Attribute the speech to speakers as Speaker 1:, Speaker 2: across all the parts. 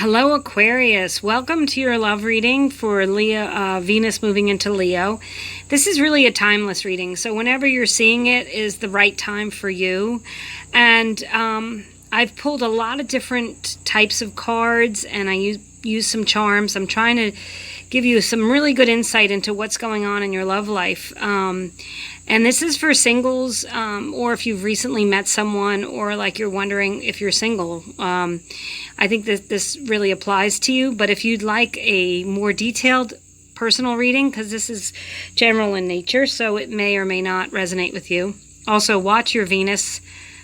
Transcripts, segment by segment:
Speaker 1: Hello, Aquarius. Welcome to your love reading for Leo, Venus moving into Leo. This is really a timeless reading, so whenever you're seeing it is the right time for you. And I've pulled a lot of different types of cards, and I use some charms. I'm trying to give you some really good insight into what's going on in your love life. And this is for singles, or if you've recently met someone, or like you're wondering if you're single. I think that this really applies to you, but if you'd like a more detailed personal reading, because this is general in nature, so it may or may not resonate with you. Also, watch your Venus,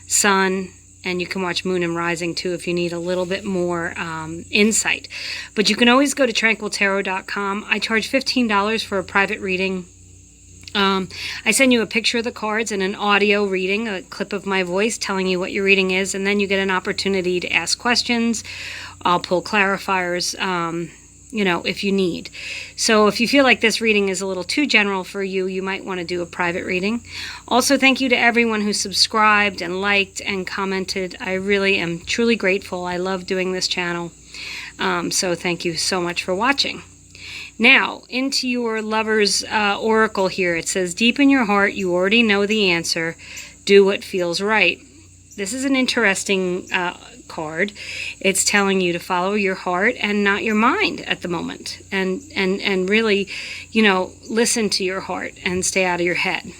Speaker 1: Sun, and you can watch Moon and Rising too if you need a little bit more insight. But you can always go to tranquiltarot.com. I charge $15 for a private reading. I send you a picture of the cards and an audio reading, a clip of my voice telling you what your reading is, and then you get an opportunity to ask questions. I'll pull clarifiers, if you need. So if you feel like this reading is a little too general for you, you might want to do a private reading. Also, thank you to everyone who subscribed and liked and commented. I really am truly grateful. I love doing this channel. So thank you so much for watching. Now, into your lover's oracle here. It says, deep in your heart, you already know the answer. Do what feels right. This is an interesting card. It's telling you to follow your heart and not your mind at the moment. And really, listen to your heart and stay out of your head.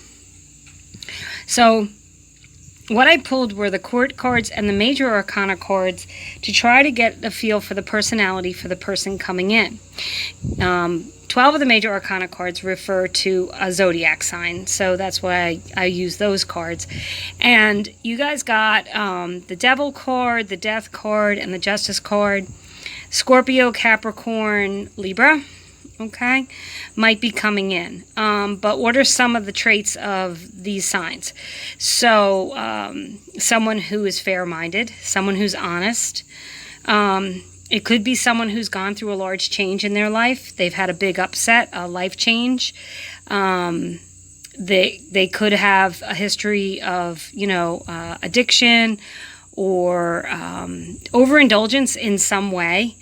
Speaker 1: So what I pulled were the court cards and the major arcana cards to try to get a feel for the personality for the person coming in. 12 of the major arcana cards refer to a zodiac sign, so that's why I use those cards. And you guys got the Devil card, the Death card, and the Justice card. Scorpio, Capricorn, Libra, okay, might be coming in. But what are some of the traits of these signs? So someone who is fair-minded, someone who's honest. It could be someone who's gone through a large change in their life. They've had a big upset, a life change. They could have a history of, addiction or overindulgence in some way.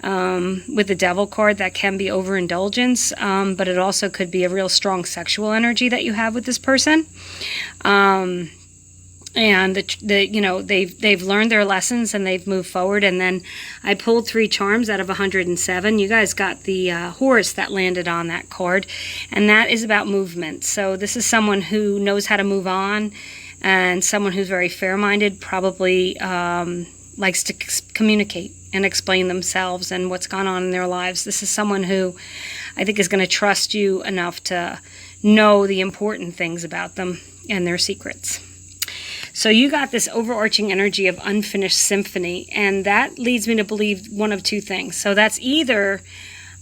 Speaker 1: With the Devil card, that can be overindulgence, but it also could be a real strong sexual energy that you have with this person. And they've learned their lessons and they've moved forward. And then I pulled 3 charms out of 107. You guys got the horse that landed on that card, and that is about movement. So this is someone who knows how to move on, and someone who's very fair-minded, probably likes to communicate and explain themselves and what's gone on in their lives. This is someone who I think is going to trust you enough to know the important things about them and their secrets. So you got this overarching energy of unfinished symphony, and that leads me to believe one of 2 things. So that's either,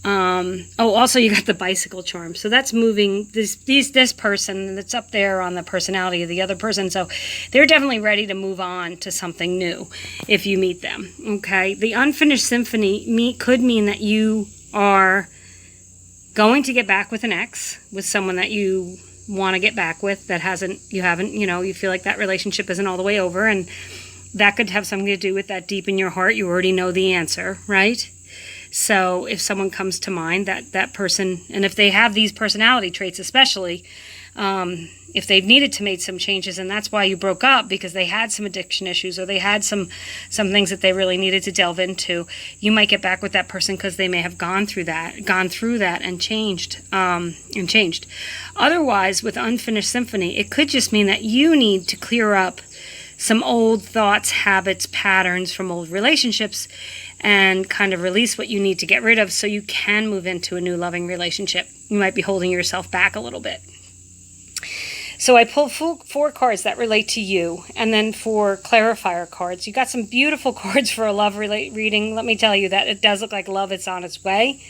Speaker 1: also you got the bicycle charm. So that's moving this person that's up there on the personality of the other person. So they're definitely ready to move on to something new if you meet them, okay? The unfinished symphony could mean that you are going to get back with an ex, with someone that you want to get back with that you feel like that relationship isn't all the way over, and that could have something to do with that deep in your heart. You already know the answer, right? So if someone comes to mind, that person, and if they have these personality traits especially, if they've needed to make some changes, and that's why you broke up, because they had some addiction issues or they had some things that they really needed to delve into, you might get back with that person because they may have gone through that and changed. Otherwise, with unfinished symphony, it could just mean that you need to clear up some old thoughts, habits, patterns from old relationships and kind of release what you need to get rid of so you can move into a new loving relationship. You might be holding yourself back a little bit. So I pulled 4 cards that relate to you, and then 4 clarifier cards. You got some beautiful cards for a love reading. Let me tell you that it does look like love is on its way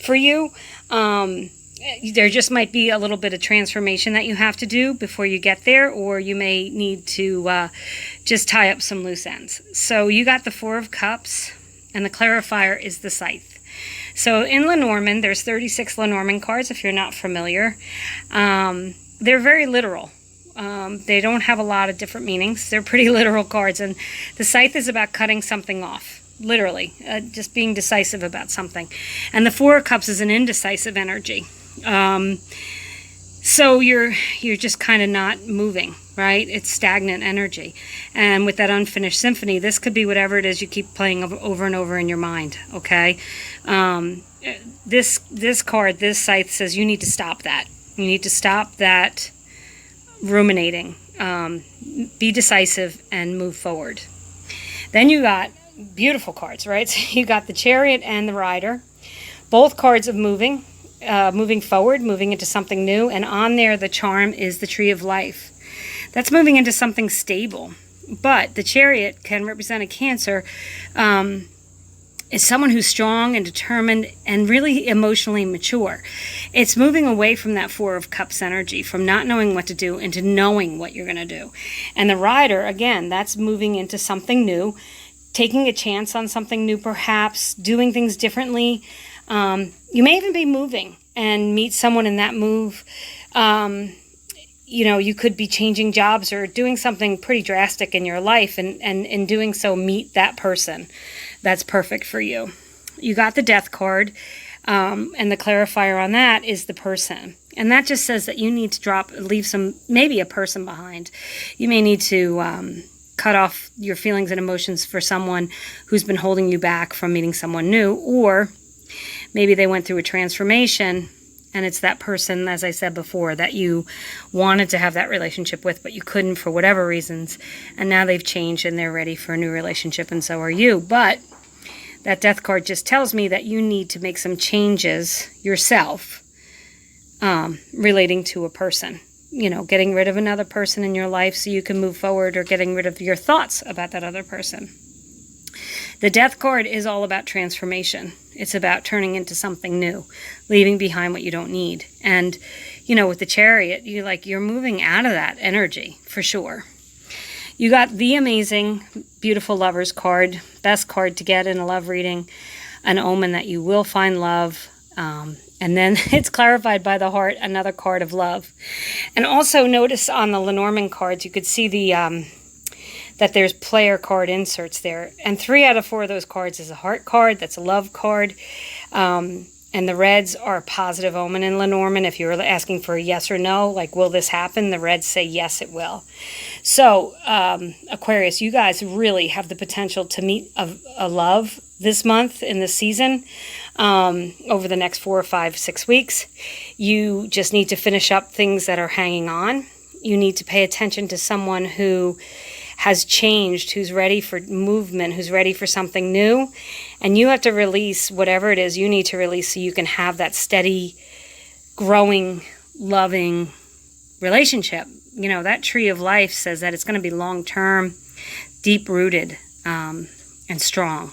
Speaker 1: for you. There just might be a little bit of transformation that you have to do before you get there, or you may need to just tie up some loose ends. So you got the 4 of Cups, and the clarifier is the Scythe. So in Lenormand, there's 36 Lenormand cards, if you're not familiar. They're very literal. They don't have a lot of different meanings. They're pretty literal cards, and the Scythe is about cutting something off. literally, just being decisive about something. And the Four of Cups is an indecisive energy. So you're just kind of not moving, right? It's stagnant energy. And with that unfinished symphony, this could be whatever it is you keep playing over and over in your mind, okay? This card, this scythe, says you need to stop that. You need to stop that ruminating. Be decisive and move forward. Then you got beautiful cards, right? So you got the Chariot and the Rider. Both cards of moving forward, moving into something new. And on there, the charm is the Tree of Life. That's moving into something stable. But the Chariot can represent a Cancer. Is someone who's strong and determined and really emotionally mature. It's moving away from that Four of Cups energy, from not knowing what to do into knowing what you're going to do. And the Rider, again, that's moving into something new, taking a chance on something new, perhaps doing things differently. You may even be moving and meet someone in that move. You could be changing jobs or doing something pretty drastic in your life, and in doing so, meet that person that's perfect for you. You got the Death card, and the clarifier on that is the person. And that just says that you need to leave maybe a person behind. You may need to cut off your feelings and emotions for someone who's been holding you back from meeting someone new, or maybe they went through a transformation, and it's that person, as I said before, that you wanted to have that relationship with, but you couldn't for whatever reasons, and now they've changed and they're ready for a new relationship, and so are you. But that Death card just tells me that you need to make some changes yourself relating to a person. Getting rid of another person in your life so you can move forward, or getting rid of your thoughts about that other person. The Death card is all about transformation. It's about turning into something new, leaving behind what you don't need. And, with the Chariot, you're moving out of that energy for sure. You got the amazing, beautiful Lovers card, best card to get in a love reading, an omen that you will find love. And then it's clarified by the Heart, another card of love. And also notice on the Lenormand cards, you could see that there's player card inserts there. And 3 out of 4 of those cards is a Heart card, that's a love card. And the reds are a positive omen in Lenormand. If you're asking for a yes or no, will this happen? The reds say yes, it will. So, Aquarius, you guys really have the potential to meet a love this month in this season, over the next 4 or 5, 6 weeks. You just need to finish up things that are hanging on. You need to pay attention to someone who has changed, who's ready for movement, who's ready for something new. And you have to release whatever it is you need to release so you can have that steady, growing, loving relationship. That Tree of Life says that it's going to be long-term, deep-rooted, and strong.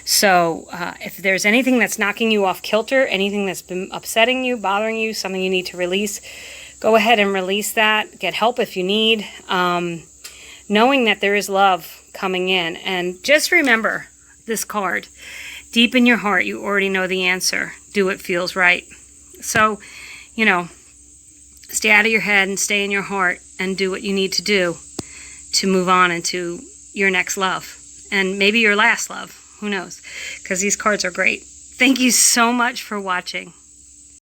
Speaker 1: So if there's anything that's knocking you off kilter, anything that's been upsetting you, bothering you, something you need to release, go ahead and release that. Get help if you need. Knowing that there is love coming in. And just remember this card. Deep in your heart, you already know the answer. Do what feels right. So, stay out of your head and stay in your heart and do what you need to do to move on into your next love. And maybe your last love. Who knows? Because these cards are great. Thank you so much for watching.